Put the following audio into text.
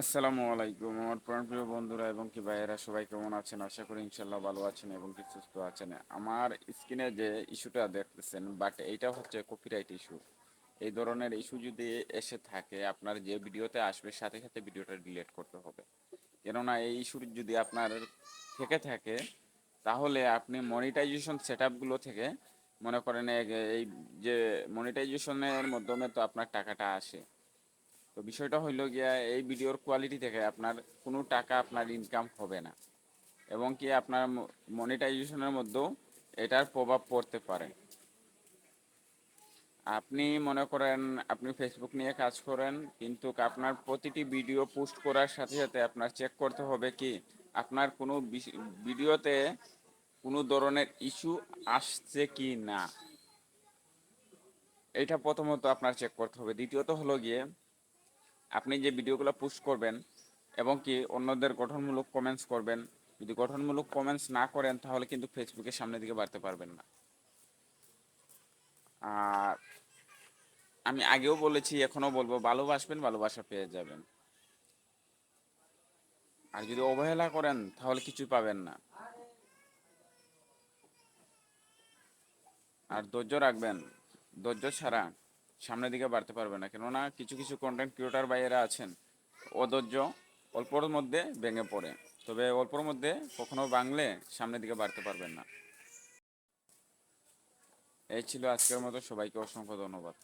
আসসালামু আলাইকুম আমার প্রাণপ্রিয় বন্ধুরা এবং কি ভাইয়েরা, সবাই কেমন আছেন? আশা করি ইনশাল্লাহ ভালো আছেন এবং কি সুস্থ আছেন। আমার স্ক্রিনে যে ইস্যুটা দেখতেছেন, বাট এইটা হচ্ছে কপিরাইট ইস্যু। এই ধরনের ইস্যু যদি এসে থাকে, আপনার যে ভিডিওতে আসবে সাথে সাথে ভিডিওটা ডিলিট করতে হবে। কেননা এই ইস্যু যদি আপনার থেকে থাকে, তাহলে আপনি মনিটাইজেশন সেটআপগুলো থেকে মনে করেন এই যে মনিটাইজেশনের মাধ্যমে তো আপনার টাকাটা আসে। তো বিষয়টা হইল গিয়া, এই ভিডিওর কোয়ালিটি থেকে আপনার কোনো টাকা আপনার ইনকাম হবে না, এবং কি আপনার মনিটাইজেশনের মধ্যেও এটার প্রভাব পড়তে পারে। আপনি মনে করেন আপনি ফেসবুক নিয়ে কাজ করেন, কিন্তু আপনার প্রতিটি ভিডিও পোস্ট করার সাথে সাথে আপনার চেক করতে হবে কি আপনার কোনো ভিডিওতে কোনো ধরনের ইস্যু আসছে কি না। এটা প্রথমত আপনার চেক করতে হবে। দ্বিতীয়ত হলো গিয়ে, আপনি যে ভিডিওগুলো পোস্ট করবেন এবং কি অন্যদের গঠনমূলক কমেন্টস করবেন। যদি গঠনমূলক কমেন্টস না করেন, তাহলে কিন্তু ফেসবুকের সামনের দিকে বাড়তে পারবেন না। আর আমি আগেও বলেছি, এখনো বলবো, ভালোবাসবেন, ভালোবাসা পেয়ে যাবেন। আর যদি অবহেলা করেন, তাহলে কিছু পাবেন না। আর ধৈর্য রাখবেন, ধৈর্য ছাড়া সামনের দিকে বাড়তে পারবেন না। কেননা কিছু কিছু কন্টেন্ট ক্রিয়েটার ভাইয়েরা আছেন, অধৈর্য, অল্পর মধ্যে ভেঙে পড়ে। তবে অল্পর মধ্যে কখনো ভাঙলে সামনের দিকে বাড়তে পারবেন না। এই ছিল আজকের মতো। সবাইকে অসংখ্য ধন্যবাদ।